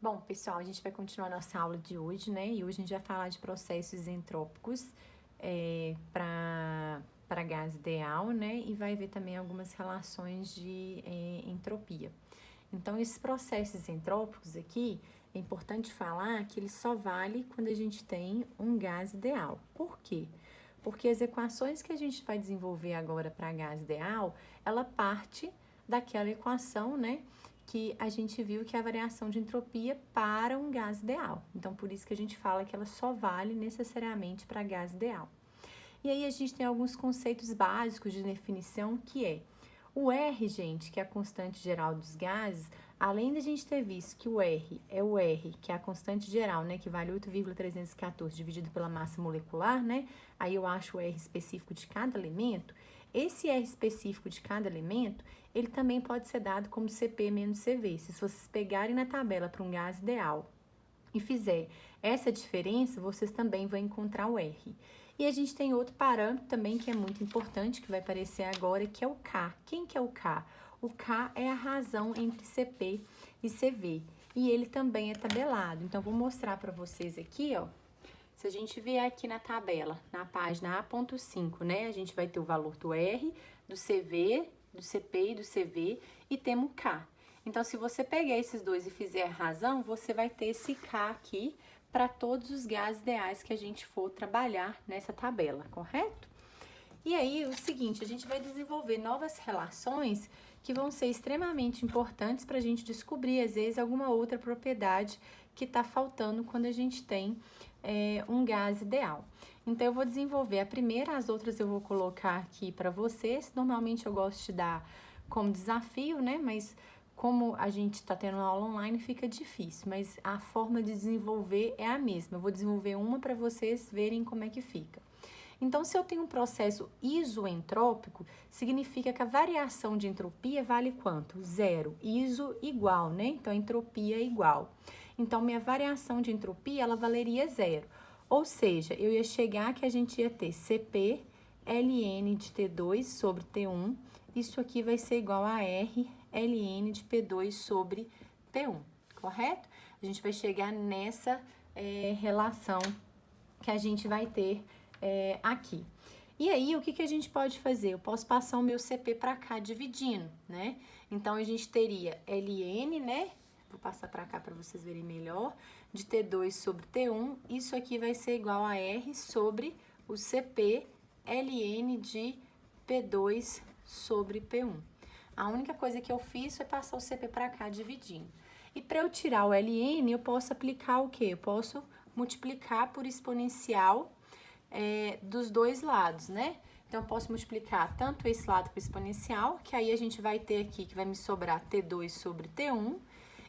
Bom, pessoal, a gente vai continuar nossa aula de hoje, né? E hoje a gente vai falar de processos entrópicos para gás ideal, né? E vai ver também algumas relações de entropia. Então, esses processos entrópicos aqui, é importante falar que ele só vale quando a gente tem um gás ideal. Por quê? Porque as equações que a gente vai desenvolver agora para gás ideal, ela parte daquela equação, né? Que a gente viu que é a variação de entropia para um gás ideal. Então, por isso que a gente fala que ela só vale necessariamente para gás ideal. E aí a gente tem alguns conceitos básicos de definição que é o R, gente, que é a constante geral dos gases, além da gente ter visto que o R, que é a constante geral, né, que vale 8,314 dividido pela massa molecular, né, aí eu acho o R específico de cada elemento. Esse R específico de cada elemento, ele também pode ser dado como Cp menos Cv. Se vocês pegarem na tabela para um gás ideal e fizer essa diferença, vocês também vão encontrar o R. E a gente tem outro parâmetro também que é muito importante, que vai aparecer agora, que é o K. Quem que é o K? O K é a razão entre Cp e Cv. E ele também é tabelado. Então, vou mostrar para vocês aqui, ó. Se a gente vier aqui na tabela, na página A.5, né? A gente vai ter o valor do R, do CV, do CP e do CV e temos o K. Então, se você pegar esses dois e fizer a razão, você vai ter esse K aqui para todos os gases ideais que a gente for trabalhar nessa tabela, correto? E aí, o seguinte, a gente vai desenvolver novas relações que vão ser extremamente importantes para a gente descobrir, às vezes, alguma outra propriedade que está faltando quando a gente tem um gás ideal. Então, eu vou desenvolver a primeira, as outras eu vou colocar aqui para vocês. Normalmente, eu gosto de dar como desafio, né? Mas como a gente está tendo uma aula online, fica difícil. Mas a forma de desenvolver é a mesma. Eu vou desenvolver uma para vocês verem como é que fica. Então, se eu tenho um processo isoentrópico, significa que a variação de entropia vale quanto? Zero. Iso igual, né? Então, a entropia é igual. Então, minha variação de entropia, ela valeria zero. Ou seja, eu ia chegar que a gente ia ter Cp ln de T2 sobre T1. Isso aqui vai ser igual a R ln de P2 sobre P1, correto? A gente vai chegar nessa relação que a gente vai ter aqui. E aí, o que a gente pode fazer? Eu posso passar o meu CP para cá dividindo, né? Então, a gente teria ln, né? Vou passar para cá para vocês verem melhor. De T2 sobre T1, isso aqui vai ser igual a R sobre o CP ln de P2 sobre P1. A única coisa que eu fiz foi passar o CP para cá dividindo. E para eu tirar o ln, eu posso aplicar o quê? Eu posso multiplicar por exponencial dos dois lados, né? Então, eu posso multiplicar tanto esse lado por exponencial, que aí a gente vai ter aqui, que vai me sobrar T2 sobre T1,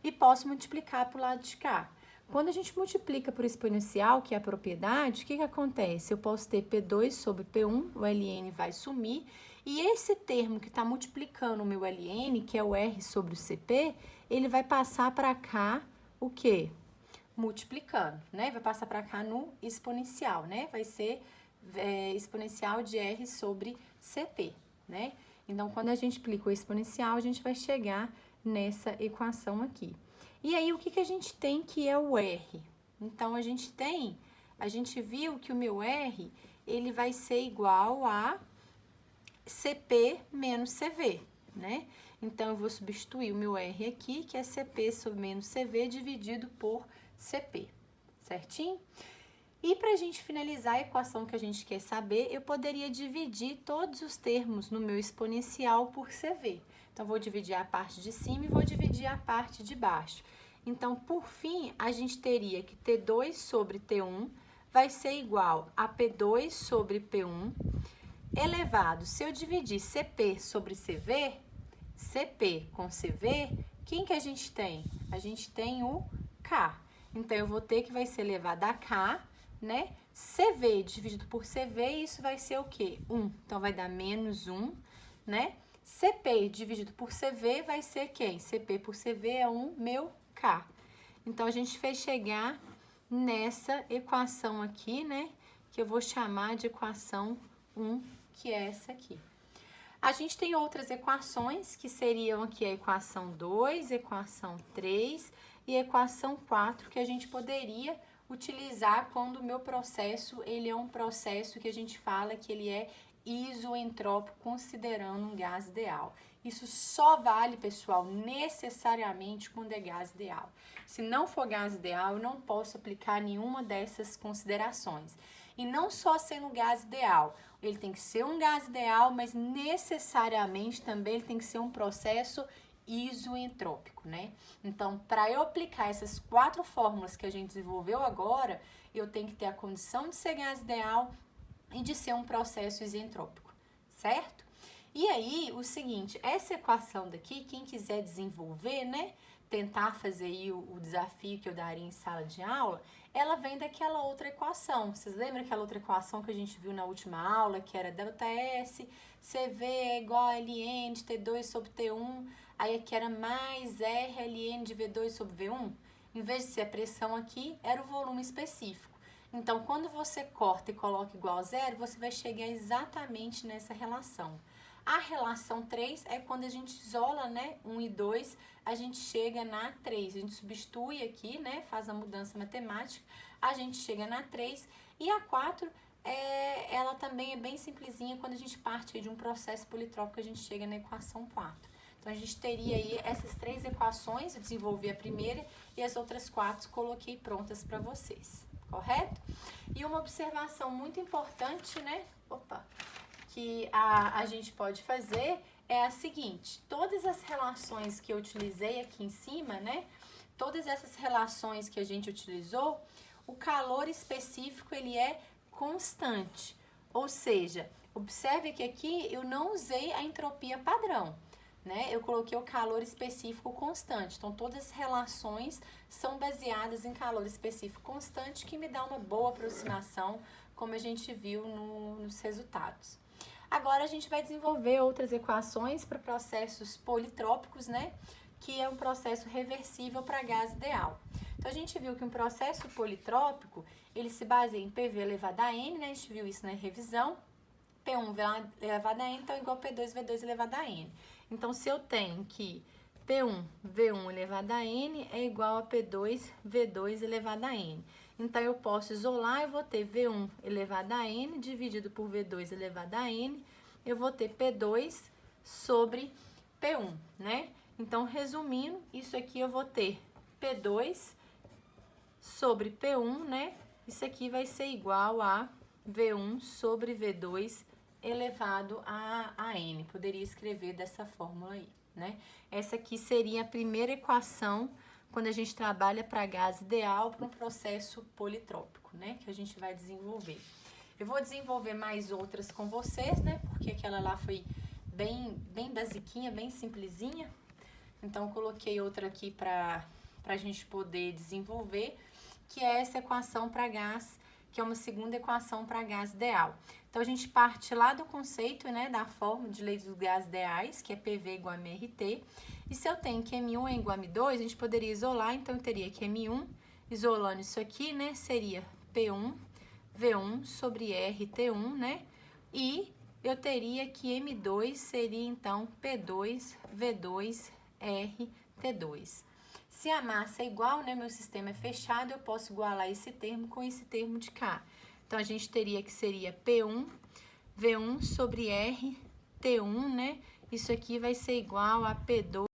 e posso multiplicar para o lado de cá. Quando a gente multiplica por exponencial, que é a propriedade, o que acontece? Eu posso ter P2 sobre P1, o ln vai sumir, e esse termo que está multiplicando o meu ln, que é o R sobre o CP, ele vai passar para cá o quê? Multiplicando, né? Vai passar para cá no exponencial, né? Vai ser exponencial de R sobre CP, né? Então, quando a gente aplica o exponencial, a gente vai chegar nessa equação aqui. E aí, o que a gente tem que é o R? Então, a gente viu que o meu R, ele vai ser igual a CP menos CV, né? Então, eu vou substituir o meu R aqui, que é CP sobre menos CV dividido por CP, certinho? E para a gente finalizar a equação que a gente quer saber, eu poderia dividir todos os termos no meu exponencial por CV. Então, vou dividir a parte de cima e vou dividir a parte de baixo. Então, por fim, a gente teria que T2 sobre T1 vai ser igual a P2 sobre P1 elevado. Se eu dividir CP sobre CV, CP com CV, quem que a gente tem? A gente tem o K. Então, eu vou ter que vai ser elevado a K, né? CV dividido por CV, isso vai ser o quê? 1. Então, vai dar menos 1, né? CP dividido por CV vai ser quem? CP por CV é 1, meu K. Então, a gente fez chegar nessa equação aqui, né? Que eu vou chamar de equação 1, que é essa aqui. A gente tem outras equações, que seriam aqui a equação 2, equação 3 e a equação 4 que a gente poderia utilizar quando o meu processo, ele é um processo que a gente fala que ele é isoentrópico, considerando um gás ideal. Isso só vale, pessoal, necessariamente quando é gás ideal. Se não for gás ideal, eu não posso aplicar nenhuma dessas considerações. E não só sendo gás ideal, ele tem que ser um gás ideal, mas necessariamente também ele tem que ser um processo isoentrópico, né? Então, para eu aplicar essas 4 fórmulas que a gente desenvolveu agora, eu tenho que ter a condição de ser gás ideal e de ser um processo isentrópico, certo? E aí, o seguinte, essa equação daqui, quem quiser desenvolver, né, tentar fazer aí o desafio que eu daria em sala de aula, ela vem daquela outra equação. Vocês lembram aquela outra equação que a gente viu na última aula, que era ΔS, CV é igual a LN de T2 sobre T1, aí aqui era mais RLN de V2 sobre V1? Em vez de ser a pressão aqui, era o volume específico. Então, quando você corta e coloca igual a zero, você vai chegar exatamente nessa relação. A relação 3 é quando a gente isola, né, 1 e 2, a gente chega na 3. A gente substitui aqui, né, faz a mudança matemática, a gente chega na 3. E a 4, ela também é bem simplesinha, quando a gente parte de um processo politrópico, a gente chega na equação 4. Então, a gente teria aí essas 3 equações, eu desenvolvi a primeira e as outras 4 coloquei prontas para vocês, correto? E uma observação muito importante, né, que a gente pode fazer é a seguinte: todas as relações que eu utilizei aqui em cima, né, todas essas relações que a gente utilizou, o calor específico ele é constante, ou seja, observe que aqui eu não usei a entropia padrão, né? Eu coloquei o calor específico constante. Então, todas as relações são baseadas em calor específico constante, que me dá uma boa aproximação, como a gente viu nos resultados. Agora, a gente vai desenvolver outras equações para processos politrópicos, né? Que é um processo reversível para gás ideal. Então, a gente viu que um processo politrópico, ele se baseia em PV elevado a N, né? A gente viu isso na revisão. P1 elevado a N, então, igual a P2 V2 elevado a N. Então, se eu tenho que P1 V1 elevado a N é igual a P2 V2 elevado a N. Então, eu posso isolar, eu vou ter V1 elevado a N dividido por V2 elevado a N. Eu vou ter P2 sobre P1, né? Então, resumindo, isso aqui eu vou ter P2 sobre P1, né? Isso aqui vai ser igual a V1 sobre V2 elevado a N. Poderia escrever dessa fórmula aí, né? Essa aqui seria a primeira equação quando a gente trabalha para gás ideal para um processo politrópico, né? Que a gente vai desenvolver. Eu vou desenvolver mais outras com vocês, né? Porque aquela lá foi bem basiquinha, bem simplesinha. Então, coloquei outra aqui para a gente poder desenvolver, que é essa equação para gás, que é uma segunda equação para gás ideal. Então, a gente parte lá do conceito, né, da fórmula de lei dos gases ideais, que é PV igual a MRT. E se eu tenho que M1 é igual a M2, a gente poderia isolar, então eu teria que M1, isolando isso aqui, né, seria P1, V1 sobre RT1, né? E eu teria que M2 seria, então, P2, V2, RT2. Se a massa é igual, né, meu sistema é fechado, eu posso igualar esse termo com esse termo de cá. Então, a gente teria que seria P1, V1 sobre R, T1, né? Isso aqui vai ser igual a P2